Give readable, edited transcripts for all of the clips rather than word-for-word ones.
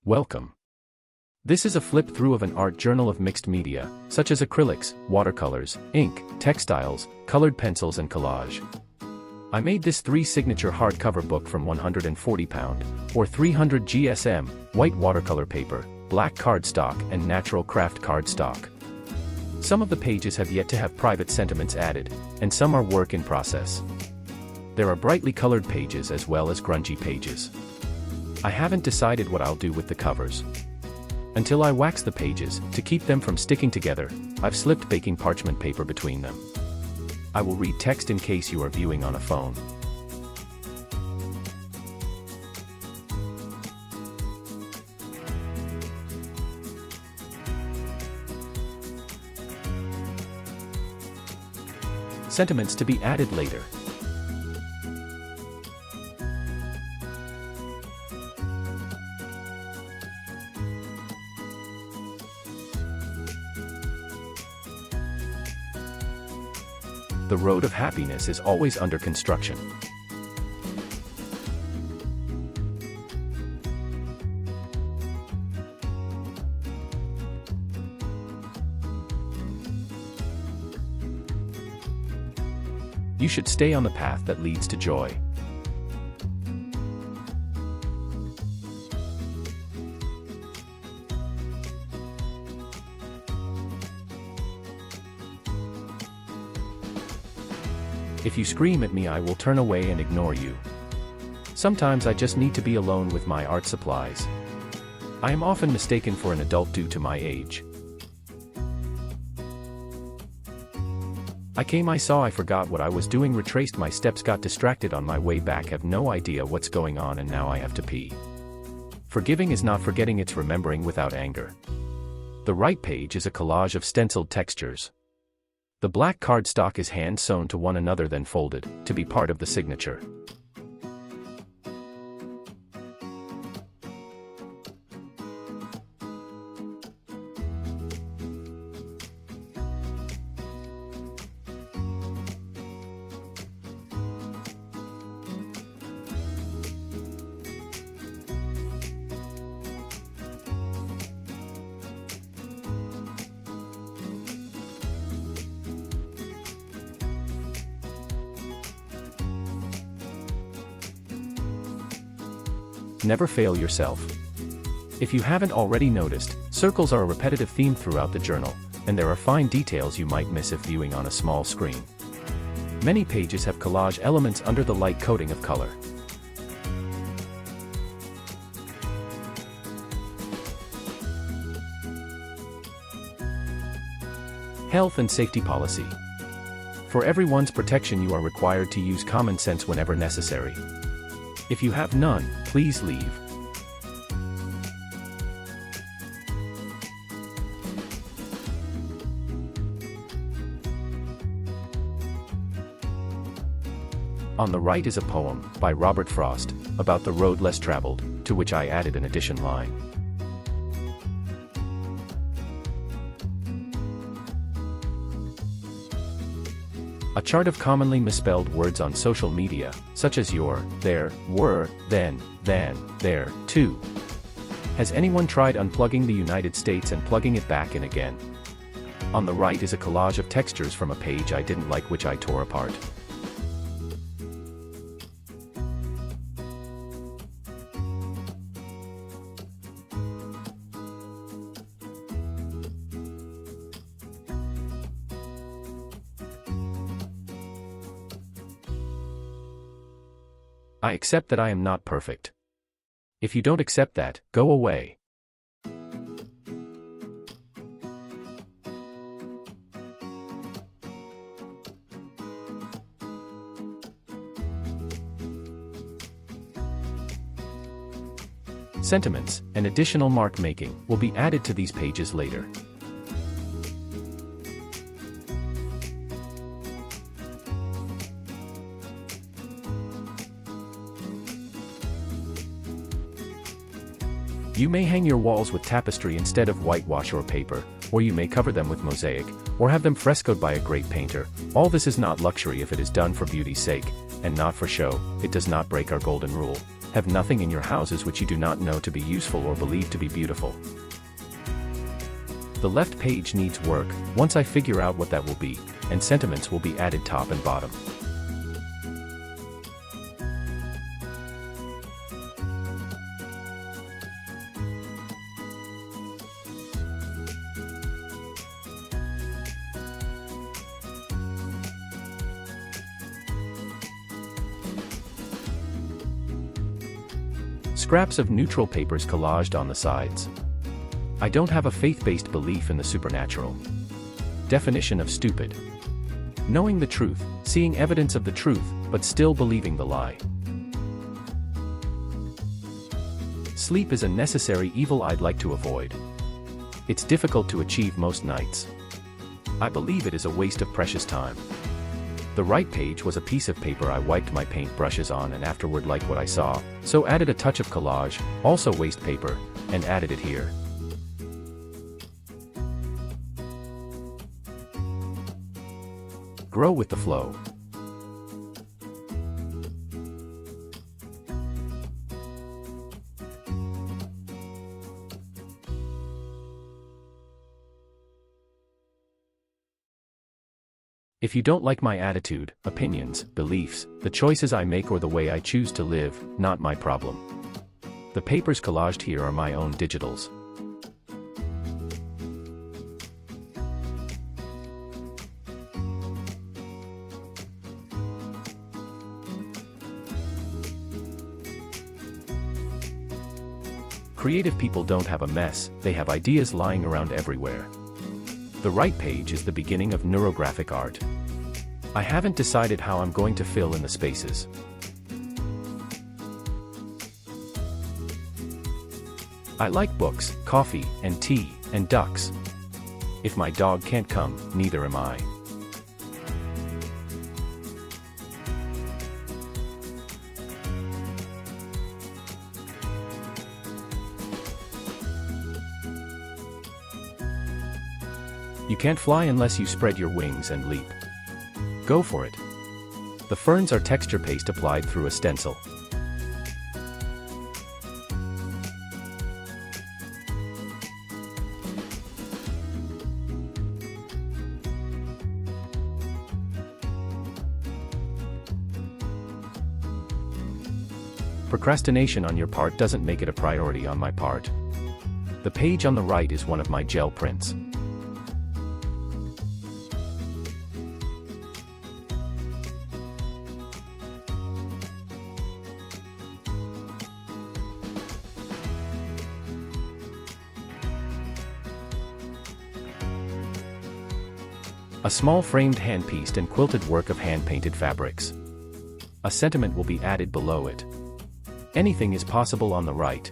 Welcome. This is a flip-through of an art journal of mixed media, such as acrylics, watercolors, ink, textiles, colored pencils and collage. I made this 3-signature hardcover book from 140-pound, or 300 GSM, white watercolor paper, black cardstock and natural craft cardstock. Some of the pages have yet to have private sentiments added, and some are work in process. There are brightly colored pages as well as grungy pages. I haven't decided what I'll do with the covers. Until I wax the pages, to keep them from sticking together, I've slipped baking parchment paper between them. I will read text in case you are viewing on a phone. Sentiments to be added later. The road of happiness is always under construction. You should stay on the path that leads to joy. If you scream at me, I will turn away and ignore you. Sometimes I just need to be alone with my art supplies. I am often mistaken for an adult due to my age. I came, I saw, I forgot what I was doing, retraced my steps, got distracted on my way back, have no idea what's going on, and now I have to pee. Forgiving is not forgetting, it's remembering without anger. The right page is a collage of stenciled textures. The black cardstock is hand-sewn to one another then folded, to be part of the signature. Never fail yourself. If you haven't already noticed, circles are a repetitive theme throughout the journal, and there are fine details you might miss if viewing on a small screen. Many pages have collage elements under the light coating of color. Health and safety policy. For everyone's protection, you are required to use common sense whenever necessary. If you have none, please leave. On the right is a poem, by Robert Frost, about the road less traveled, to which I added an addition line. A chart of commonly misspelled words on social media, such as your, there, were, then, there, too. Has anyone tried unplugging the United States and plugging it back in again? On the right is a collage of textures from a page I didn't like, which I tore apart. I accept that I am not perfect. If you don't accept that, go away. Sentiments and additional mark making will be added to these pages later. You may hang your walls with tapestry instead of whitewash or paper, or you may cover them with mosaic, or have them frescoed by a great painter. All this is not luxury if it is done for beauty's sake, and not for show. It does not break our golden rule. Have nothing in your houses which you do not know to be useful or believe to be beautiful. The left page needs work. Once I figure out what that will be, and sentiments will be added top and bottom. Scraps of neutral papers collaged on the sides. I don't have a faith-based belief in the supernatural. Definition of stupid: knowing the truth, seeing evidence of the truth, but still believing the lie. Sleep is a necessary evil I'd like to avoid. It's difficult to achieve most nights. I believe it is a waste of precious time. The right page was a piece of paper I wiped my paint brushes on and afterward liked what I saw, so added a touch of collage, also waste paper, and added it here. Grow with the flow. If you don't like my attitude, opinions, beliefs, the choices I make or the way I choose to live, not my problem. The papers collaged here are my own digitals. Creative people don't have a mess, they have ideas lying around everywhere. The right page is the beginning of neurographic art. I haven't decided how I'm going to fill in the spaces. I like books, coffee, and tea, and ducks. If my dog can't come, neither am I. You can't fly unless you spread your wings and leap. Go for it. The ferns are texture paste applied through a stencil. Procrastination on your part doesn't make it a priority on my part. The page on the right is one of my gel prints. A small framed hand-pieced and quilted work of hand-painted fabrics. A sentiment will be added below it. Anything is possible on the right.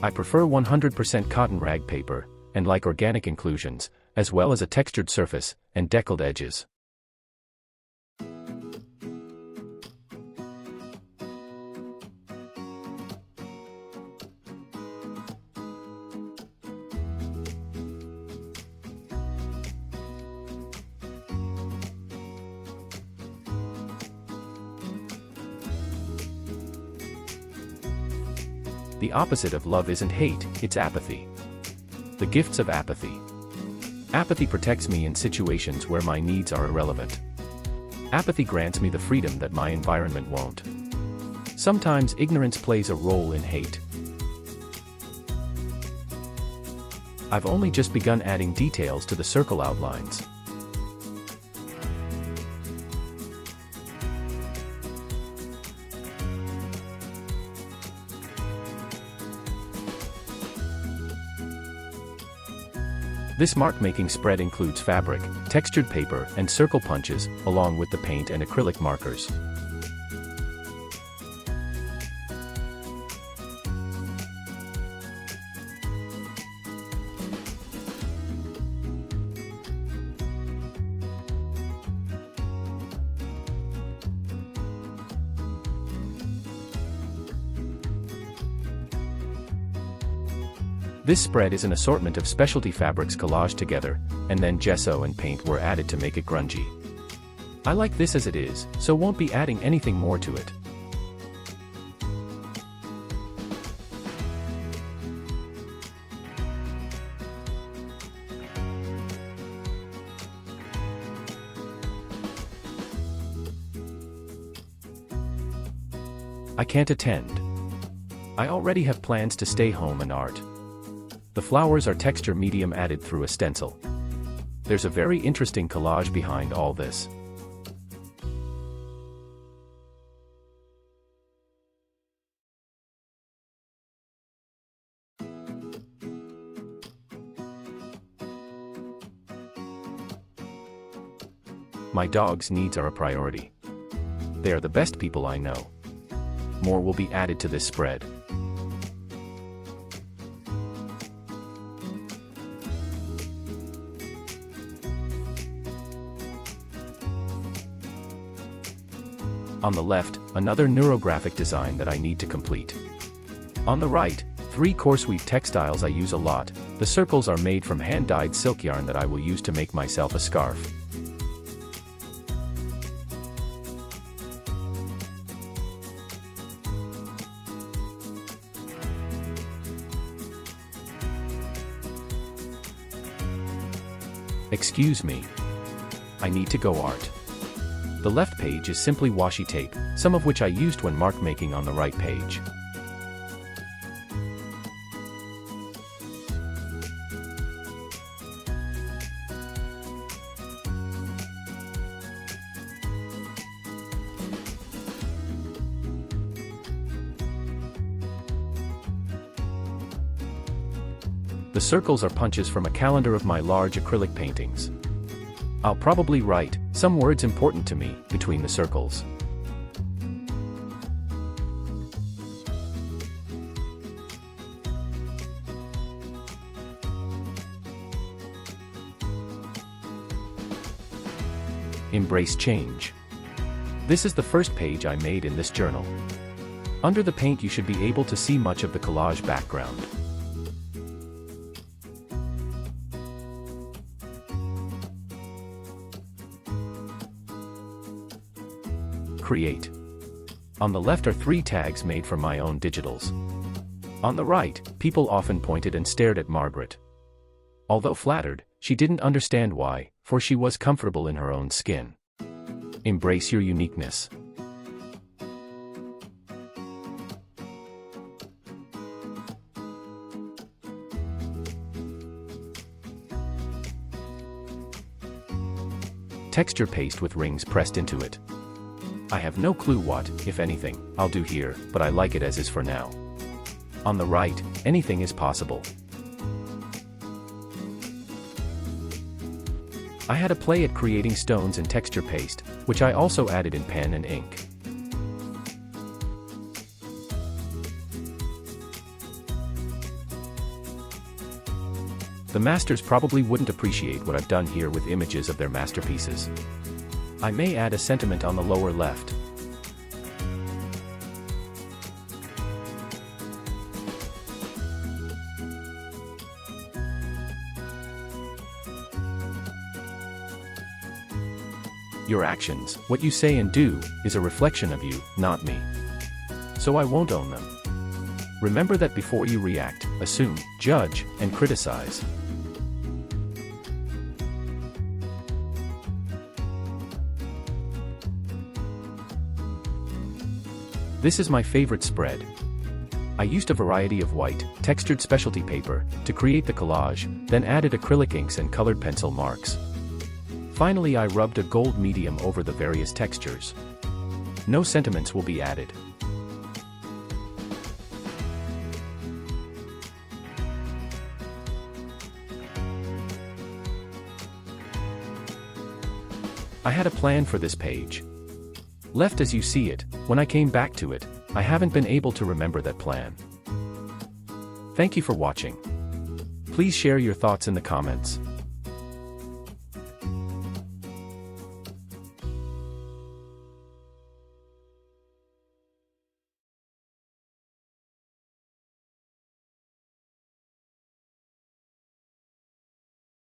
I prefer 100% cotton rag paper, and like organic inclusions, as well as a textured surface, and deckled edges. The opposite of love isn't hate, it's apathy. The gifts of apathy. Apathy protects me in situations where my needs are irrelevant. Apathy grants me the freedom that my environment won't. Sometimes ignorance plays a role in hate. I've only just begun adding details to the circle outlines. This mark-making spread includes fabric, textured paper, and circle punches, along with the paint and acrylic markers. This spread is an assortment of specialty fabrics collaged together, and then gesso and paint were added to make it grungy. I like this as it is, so won't be adding anything more to it. I can't attend. I already have plans to stay home and art. The flowers are texture medium added through a stencil. There's a very interesting collage behind all this. My dog's needs are a priority. They are the best people I know. More will be added to this spread. On the left, another neurographic design that I need to complete. On the right, 3 coarse weave textiles I use a lot. The circles are made from hand-dyed silk yarn that I will use to make myself a scarf. Excuse me. I need to go art. The left page is simply washi tape, some of which I used when mark making on the right page. The circles are punches from a calendar of my large acrylic paintings. I'll probably write some words important to me between the circles. Embrace change. This is the first page I made in this journal. Under the paint you should be able to see much of the collage background. Create. On the left are 3 tags made from my own digitals. On the right, people often pointed and stared at Margaret. Although flattered, she didn't understand why, for she was comfortable in her own skin. Embrace your uniqueness. Texture paste with rings pressed into it. I have no clue what, if anything, I'll do here, but I like it as is for now. On the right, anything is possible. I had a play at creating stones in texture paste, which I also added in pen and ink. The masters probably wouldn't appreciate what I've done here with images of their masterpieces. I may add a sentiment on the lower left. Your actions, what you say and do, is a reflection of you, not me. So I won't own them. Remember that before you react, assume, judge, and criticize. This is my favorite spread. I used a variety of white, textured specialty paper to create the collage, then added acrylic inks and colored pencil marks. Finally, I rubbed a gold medium over the various textures. No sentiments will be added. I had a plan for this page. Left as you see it, when I came back to it, I haven't been able to remember that plan. Thank you for watching. Please share your thoughts in the comments.